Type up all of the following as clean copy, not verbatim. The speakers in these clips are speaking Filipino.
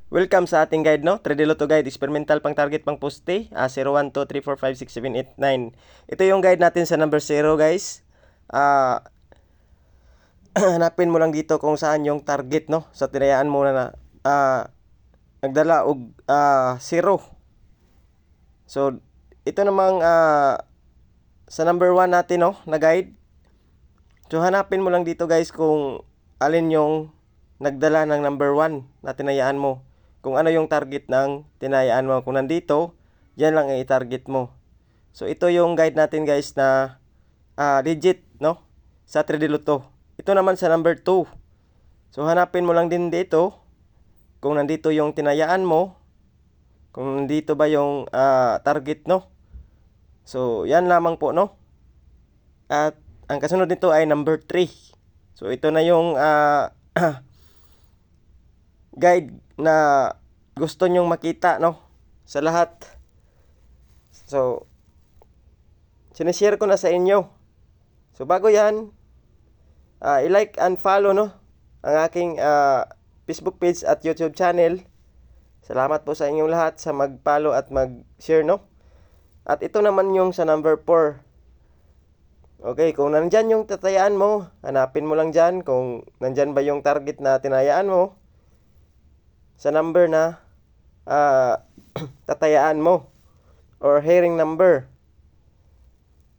Welcome sa ating guide, no? 3D Lotto Guide, experimental pang target pang poste, 0, 1, 2, 3, 4, 5, 6, 7, 8, 9. Ito yung guide natin sa number 0, guys. Ah, hanapin mo lang dito kung saan yung target, no? Sa tinayaan mo na nagdala og 0. So, ito namang sa number 1 natin, no, na guide. So, hanapin mo lang dito, guys, kung alin yung nagdala ng number 1 na tinayaan mo. Kung ano yung target ng tinayaan mo. Kung nandito, yan lang ang i-target mo. So, ito yung guide natin, guys, na legit, no? Sa 3D Lotto. Ito naman sa number 2. So, hanapin mo lang din dito kung nandito yung tinayaan mo. Kung nandito ba yung target, no? So, yan lamang po, no? At ang kasunod nito ay number 3. So, ito na yung guide na gusto nyong makita, no? Sa lahat. So, sinishare ko na sa inyo. So, bago yan, i-like and follow, no? Ang aking Facebook page at YouTube channel. Salamat po sa inyong lahat sa mag-follow at mag-share, no? At ito naman yung sa number 4. Okay, kung nandyan yung tatayaan mo, hanapin mo lang dyan kung nandyan ba yung target na tinayaan mo sa number na tatayaan mo or hearing number.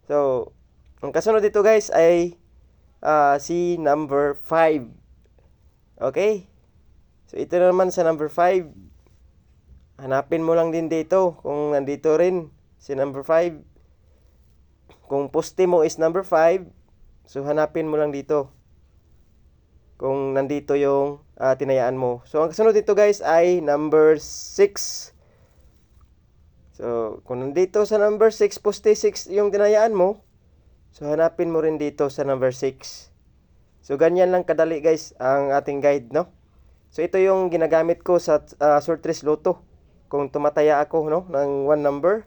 So, ang kasunod dito, guys, ay si number 5. Okay? So, ito naman sa number 5. Hanapin mo lang din dito kung nandito rin si number 5. Kung poste mo is number 5, so hanapin mo lang dito kung nandito yung tinayaan mo. So, ang kasunod dito, guys, ay number 6. So, kung nandito sa number 6, poste 6 yung tinayaan mo, so hanapin mo rin dito sa number 6. So, ganyan lang kadali, guys, ang ating guide, no? So, ito yung ginagamit ko sa Sortress Lotto. Kung tumataya ako, no, ng 1 number.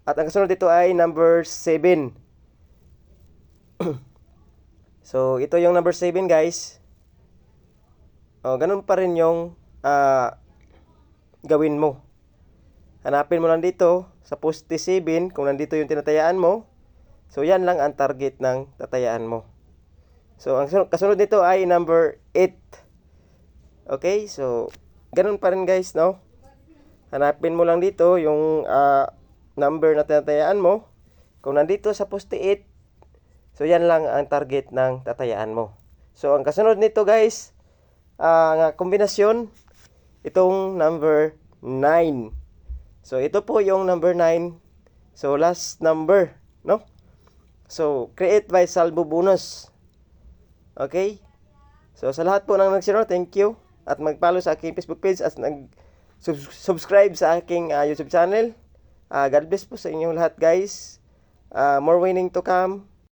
At ang kasunod dito ay number 7. So, ito yung number 7, guys. Ganun pa rin yung gawin mo. Hanapin mo lang dito sa poste 7 kung nandito yung tinatayaan mo. So, yan lang ang target ng tatayaan mo. So, ang kasunod nito ay number 8. Okay, so, ganun pa rin, guys, no? Hanapin mo lang dito yung number na tinatayaan mo. Kung nandito sa poste 8, so yan lang ang target ng tatayaan mo. So, ang kasunod nito, guys, nga kombinasyon, itong number 9. So, ito po yung number 9. So, last number, no? So, create by salvo bonus. Okay? So, sa lahat po ng nag-share, thank you. At mag-follow sa aking Facebook page at subscribe sa aking YouTube channel. God bless po sa inyong lahat, guys. More winning to come.